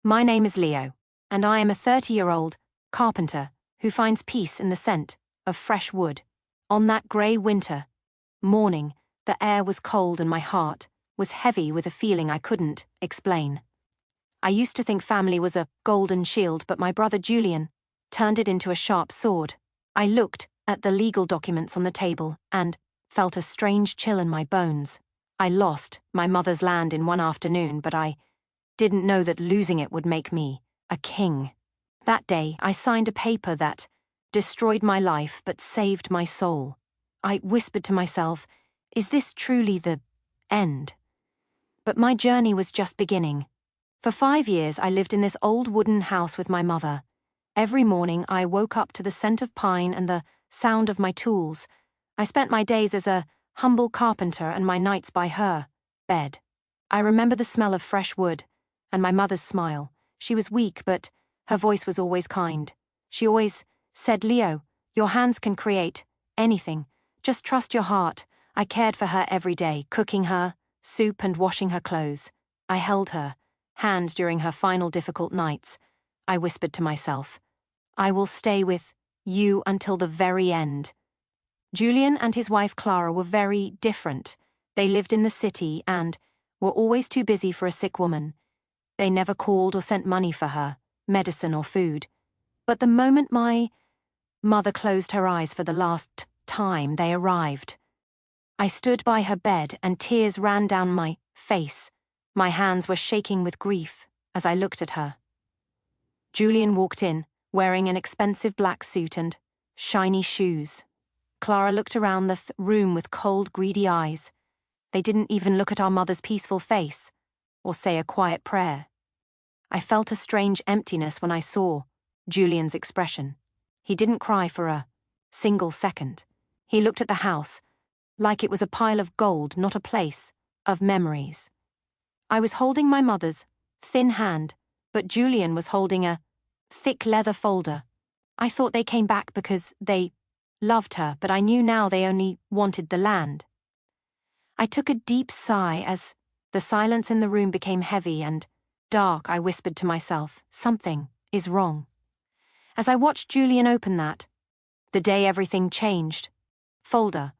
My name is Leo, and I am a 30-year-old carpenter who finds peace in the scent of fresh wood. On that grey winter morning, the air was cold and my heart was heavy with a feeling I couldn't explain. I used to think family was a golden shield, but my brother Julian turned it into a sharp sword. I looked at the legal documents on the table and felt a strange chill in my bones. I lost my mother's land in one afternoon, but I didn't know that losing it would make me a king. That day, I signed a paper that destroyed my life but saved my soul. I whispered to myself, is this truly the end? But my journey was just beginning. For 5 years, I lived in this old wooden house with my mother. Every morning, I woke up to the scent of pine and the sound of my tools. I spent my days as a humble carpenter and my nights by her bed. I remember the smell of fresh wood and my mother's smile. She was weak, but her voice was always kind. She always said, Leo, your hands can create anything. Just trust your heart. I cared for her every day, cooking her soup and washing her clothes. I held her hand during her final difficult nights. I whispered to myself, I will stay with you until the very end. Julian and his wife Clara were very different. They lived in the city and were always too busy for a sick woman. They never called or sent money for her, medicine or food. But the moment my mother closed her eyes for the last time, they arrived. I stood by her bed and tears ran down my face. My hands were shaking with grief as I looked at her. Julian walked in, wearing an expensive black suit and shiny shoes. Clara looked around the room with cold, greedy eyes. They didn't even look at our mother's peaceful face or say a quiet prayer. I felt a strange emptiness when I saw Julian's expression. He didn't cry for a single second. He looked at the house like it was a pile of gold, not a place of memories. I was holding my mother's thin hand, but Julian was holding a thick leather folder. I thought they came back because they loved her, but I knew now they only wanted the land. I took a deep sigh as the silence in the room became heavy and dark. I whispered to myself, something is wrong. As I watched Julian open the day everything changed, folder,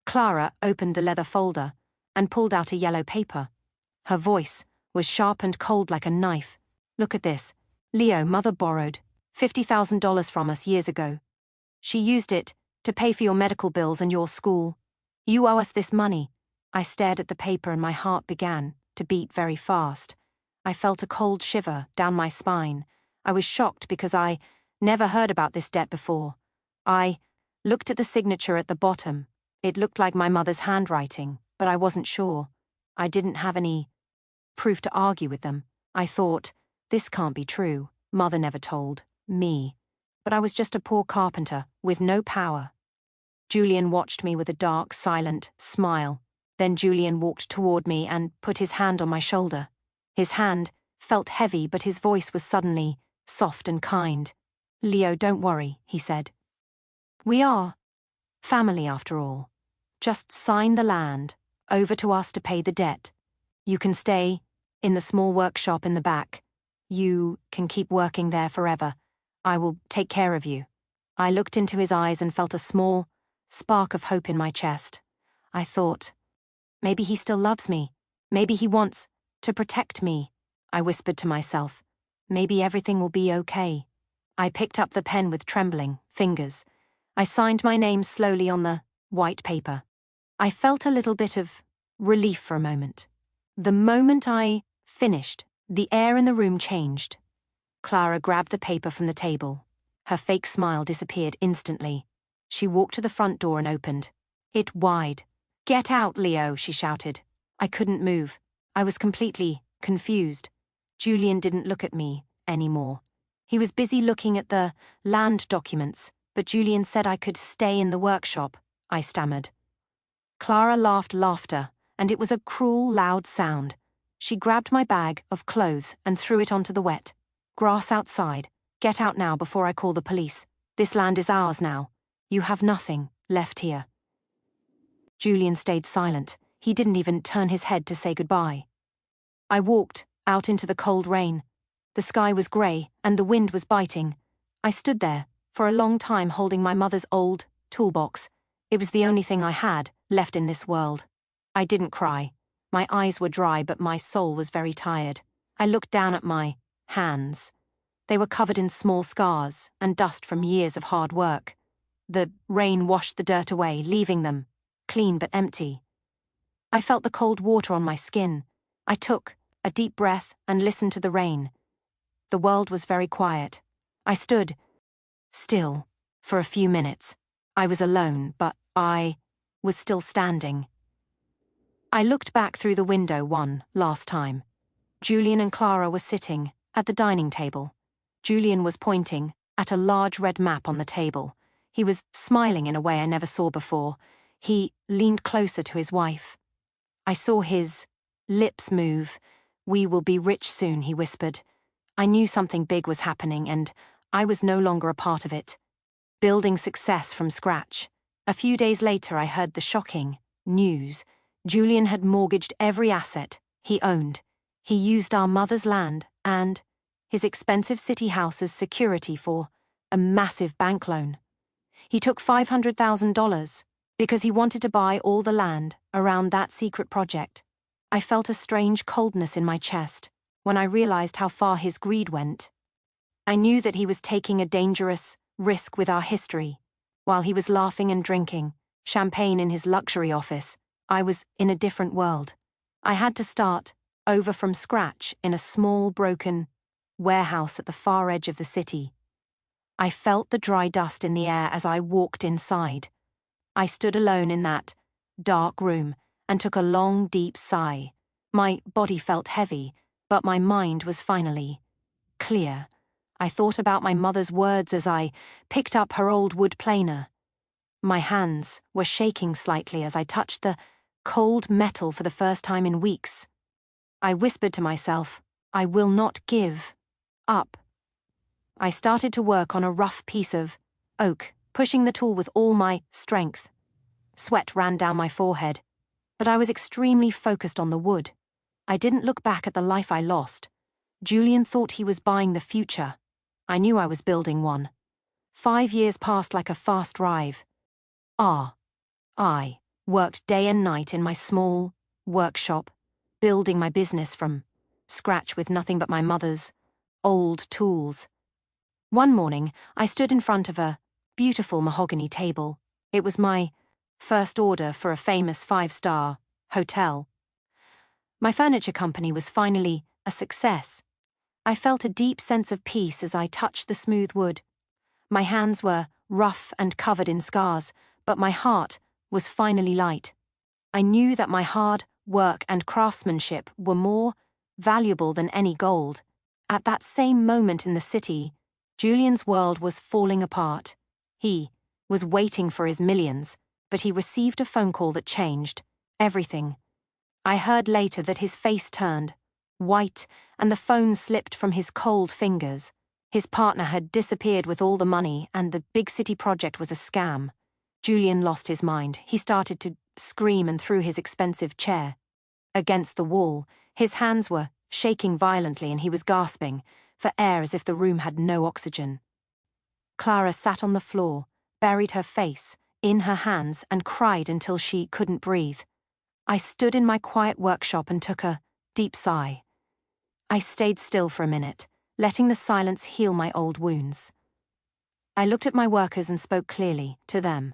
Clara opened the leather folder and pulled out a yellow paper. Her voice was sharp and cold like a knife. Look at this. Leo, Mother borrowed $50,000 from us years ago. She used it to pay for your medical bills and your school. You owe us this money. I stared at the paper and my heart began to beat very fast. I felt a cold shiver down my spine. I was shocked because I never heard about this debt before. I looked at the signature at the bottom. It looked like my mother's handwriting, but I wasn't sure. I didn't have any proof to argue with them. I thought, this can't be true. Mother never told me. But I was just a poor carpenter with no power. Julian watched me with a dark, silent smile. Then Julian walked toward me and put his hand on my shoulder. His hand felt heavy, but his voice was suddenly soft and kind. Leo, don't worry, he said. We are family after all. Just sign the land over to us to pay the debt. You can stay in the small workshop in the back. You can keep working there forever. I will take care of you. I looked into his eyes and felt a small spark of hope in my chest. I thought, maybe he still loves me. Maybe he wants to protect me. I whispered to myself, maybe everything will be okay. I picked up the pen with trembling fingers. I signed my name slowly on the white paper. I felt a little bit of relief for a moment. The moment I finished, the air in the room changed. Clara grabbed the paper from the table. Her fake smile disappeared instantly. She walked to the front door and opened it wide. Get out, Leo, she shouted. I couldn't move. I was completely confused. Julian didn't look at me anymore. He was busy looking at the land documents, but Julian said I could stay in the workshop, I stammered. Clara laughed laughter, and it was a cruel, loud sound. She grabbed my bag of clothes and threw it onto the wet grass outside. Get out now before I call the police. This land is ours now. You have nothing left here. Julian stayed silent. He didn't even turn his head to say goodbye. I walked out into the cold rain. The sky was grey, and the wind was biting. I stood there, for a long time holding my mother's old toolbox. It was the only thing I had left in this world. I didn't cry. My eyes were dry, but my soul was very tired. I looked down at my hands. They were covered in small scars and dust from years of hard work. The rain washed the dirt away, leaving them clean but empty. I felt the cold water on my skin. I took a deep breath and listened to the rain. The world was very quiet. I stood still for a few minutes. I was alone, but I was still standing. I looked back through the window one last time. Julian and Clara were sitting at the dining table. Julian was pointing at a large red map on the table. He was smiling in a way I never saw before. He leaned closer to his wife. I saw his lips move. "We will be rich soon," he whispered. I knew something big was happening, and I was no longer a part of it. Building success from scratch. A few days later, I heard the shocking news. Julian had mortgaged every asset he owned. He used our mother's land and his expensive city house as security for a massive bank loan. He took $500,000 because he wanted to buy all the land around that secret project. I felt a strange coldness in my chest when I realized how far his greed went. I knew that he was taking a dangerous risk with our history. While he was laughing and drinking champagne in his luxury office, I was in a different world. I had to start over from scratch in a small, broken warehouse at the far edge of the city. I felt the dry dust in the air as I walked inside. I stood alone in that dark room and took a long, deep sigh. My body felt heavy, but my mind was finally clear. I thought about my mother's words as I picked up her old wood planer. My hands were shaking slightly as I touched the cold metal for the first time in weeks. I whispered to myself, "I will not give up." I started to work on a rough piece of oak, pushing the tool with all my strength. Sweat ran down my forehead, but I was extremely focused on the wood. I didn't look back at the life I lost. Julian thought he was buying the future. I knew I was building one. 5 years passed like a fast drive. I worked day and night in my small workshop, building my business from scratch with nothing but my mother's old tools. One morning, I stood in front of a beautiful mahogany table. It was my first order for a famous 5-star hotel. My furniture company was finally a success. I felt a deep sense of peace as I touched the smooth wood. My hands were rough and covered in scars, but my heart was finally light. I knew that my hard work and craftsmanship were more valuable than any gold. At that same moment in the city, Julian's world was falling apart. He was waiting for his millions, but he received a phone call that changed everything. I heard later that his face turned white and the phone slipped from his cold fingers. His partner had disappeared with all the money and the big city project was a scam. Julian lost his mind. He started to scream and threw his expensive chair against the wall. His hands were shaking violently and he was gasping for air as if the room had no oxygen. Clara sat on the floor, buried her face in her hands and cried until she couldn't breathe. I stood in my quiet workshop and took a deep sigh. I stayed still for a minute, letting the silence heal my old wounds. I looked at my workers and spoke clearly to them.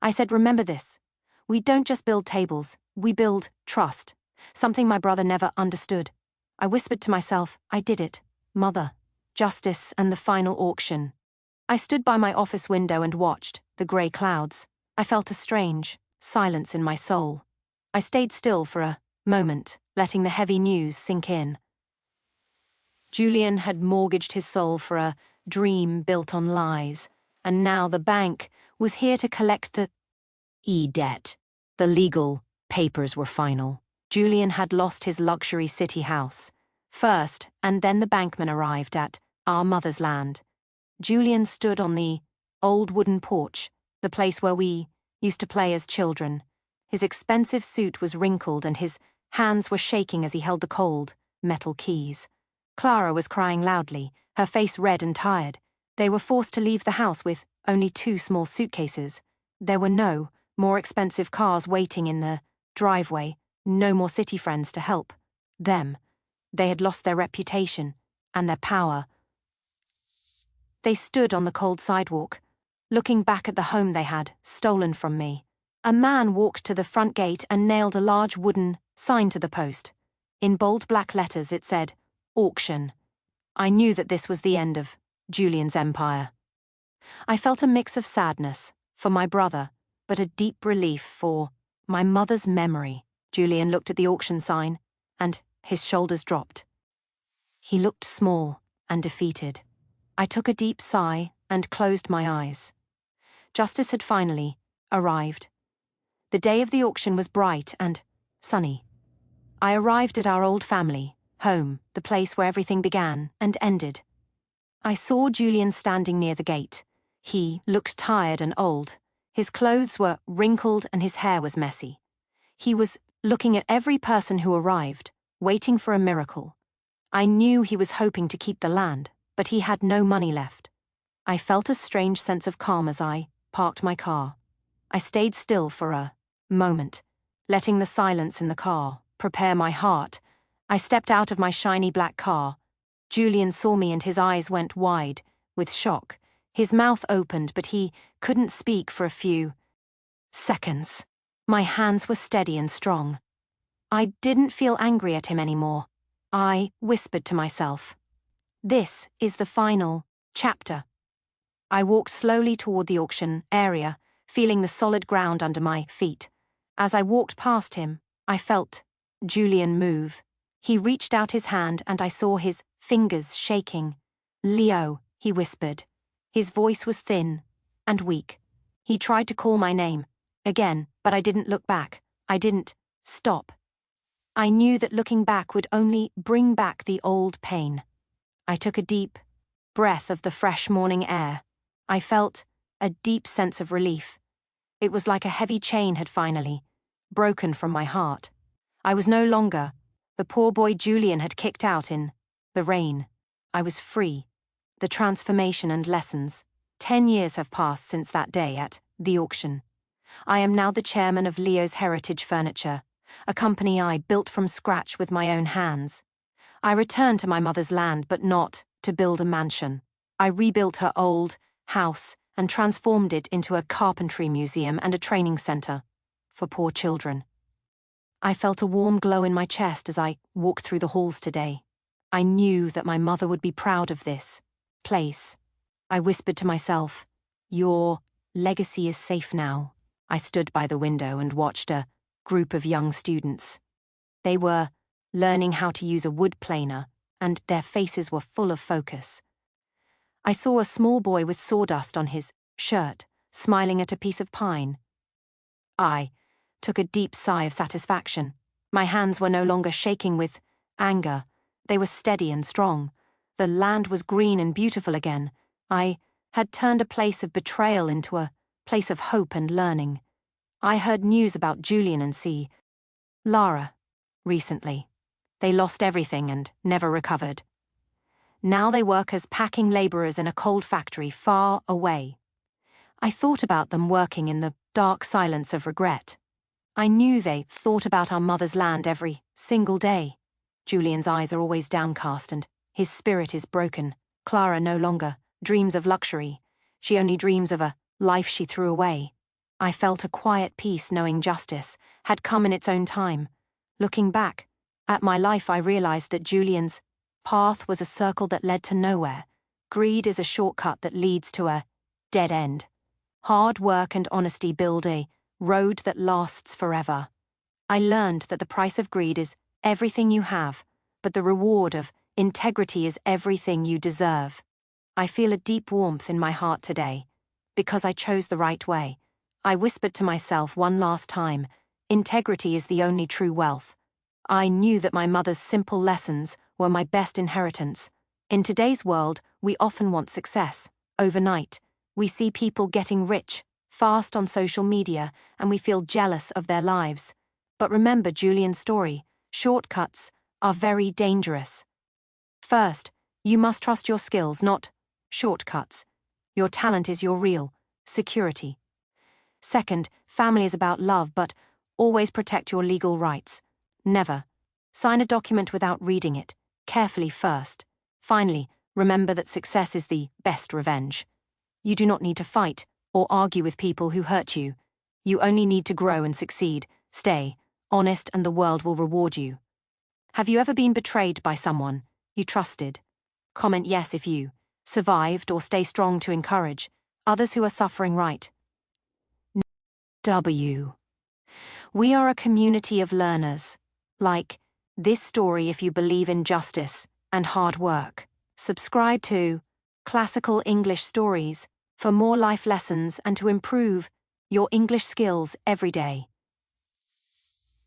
I said, "Remember this. We don't just build tables, we build trust, something my brother never understood." I whispered to myself, "I did it. Mother, justice, and the final auction." I stood by my office window and watched the grey clouds. I felt a strange silence in my soul. I stayed still for a moment, letting the heavy news sink in. Julian had mortgaged his soul for a dream built on lies, and now the bank was here to collect the debt. The legal papers were final. Julian had lost his luxury city house first, and then the bankman arrived at our mother's land. Julian stood on the old wooden porch, the place where we used to play as children. His expensive suit was wrinkled and his hands were shaking as he held the cold metal keys. Clara was crying loudly, her face red and tired. They were forced to leave the house with only 2 small suitcases. There were no more expensive cars waiting in the driveway, no more city friends to help them. They had lost their reputation and their power. They stood on the cold sidewalk, looking back at the home they had stolen from me. A man walked to the front gate and nailed a large wooden sign to the post. In bold black letters it said, "Auction." I knew that this was the end of Julian's empire. I felt a mix of sadness for my brother, but a deep relief for my mother's memory. Julian looked at the auction sign, and his shoulders dropped. He looked small and defeated. I took a deep sigh and closed my eyes. Justice had finally arrived. The day of the auction was bright and sunny. I arrived at our old family home, the place where everything began and ended. I saw Julian standing near the gate. He looked tired and old. His clothes were wrinkled and his hair was messy. He was looking at every person who arrived, waiting for a miracle. I knew he was hoping to keep the land, but he had no money left. I felt a strange sense of calm as I parked my car. I stayed still for a moment, letting the silence in the car prepare my heart. I stepped out of my shiny black car. Julian saw me and his eyes went wide with shock. His mouth opened, but he couldn't speak for a few seconds. My hands were steady and strong. I didn't feel angry at him anymore. I whispered to myself, "This is the final chapter." I walked slowly toward the auction area, feeling the solid ground under my feet. As I walked past him, I felt Julian move. He reached out his hand and I saw his fingers shaking. "Leo," he whispered. His voice was thin and weak. He tried to call my name again, but I didn't look back. I didn't stop. I knew that looking back would only bring back the old pain. I took a deep breath of the fresh morning air. I felt a deep sense of relief. It was like a heavy chain had finally broken from my heart. I was no longer the poor boy Julian had kicked out in the rain. I was free. The transformation and lessons. 10 years have passed since that day at the auction. I am now the chairman of Leo's Heritage Furniture, a company I built from scratch with my own hands. I returned to my mother's land, but not to build a mansion. I rebuilt her old house and transformed it into a carpentry museum and a training center for poor children. I felt a warm glow in my chest as I walked through the halls today. I knew that my mother would be proud of this place. I whispered to myself, "Your legacy is safe now." I stood by the window and watched a group of young students. They were learning how to use a wood planer, and their faces were full of focus. I saw a small boy with sawdust on his shirt, smiling at a piece of pine. I took a deep sigh of satisfaction. My hands were no longer shaking with anger. They were steady and strong. The land was green and beautiful again. I had turned a place of betrayal into a place of hope and learning. I heard news about Julian and Lara recently. They lost everything and never recovered. Now they work as packing laborers in a cold factory far away. I thought about them working in the dark silence of regret. I knew they thought about our mother's land every single day. Julian's eyes are always downcast and his spirit is broken. Clara no longer dreams of luxury. She only dreams of a life she threw away. I felt a quiet peace knowing justice had come in its own time. Looking back at my life, I realized that Julian's path was a circle that led to nowhere. Greed is a shortcut that leads to a dead end. Hard work and honesty build a road that lasts forever. I learned that the price of greed is everything you have, but the reward of integrity is everything you deserve. I feel a deep warmth in my heart today, because I chose the right way. I whispered to myself one last time, integrity is the only true wealth. I knew that my mother's simple lessons were my best inheritance. In today's world, we often want success overnight. We see people getting rich fast on social media, and we feel jealous of their lives. But remember Julian's story, shortcuts are very dangerous. First, you must trust your skills, not shortcuts. Your talent is your real security. Second, family is about love, but always protect your legal rights. Never sign a document without reading it carefully first. Finally, remember that success is the best revenge. You do not need to fight or argue with people who hurt you. You only need to grow and succeed. Stay honest and the world will reward you. Have you ever been betrayed by someone you trusted? Comment yes if you survived, or stay strong to encourage others who are suffering. Right. W. We are a community of learners. Like this story if you believe in justice and hard work. Subscribe to Classical English Stories for more life lessons and to improve your English skills every day.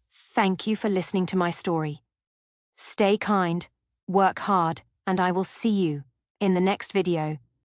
Thank you for listening to my story. Stay kind, work hard, and I will see you in the next video.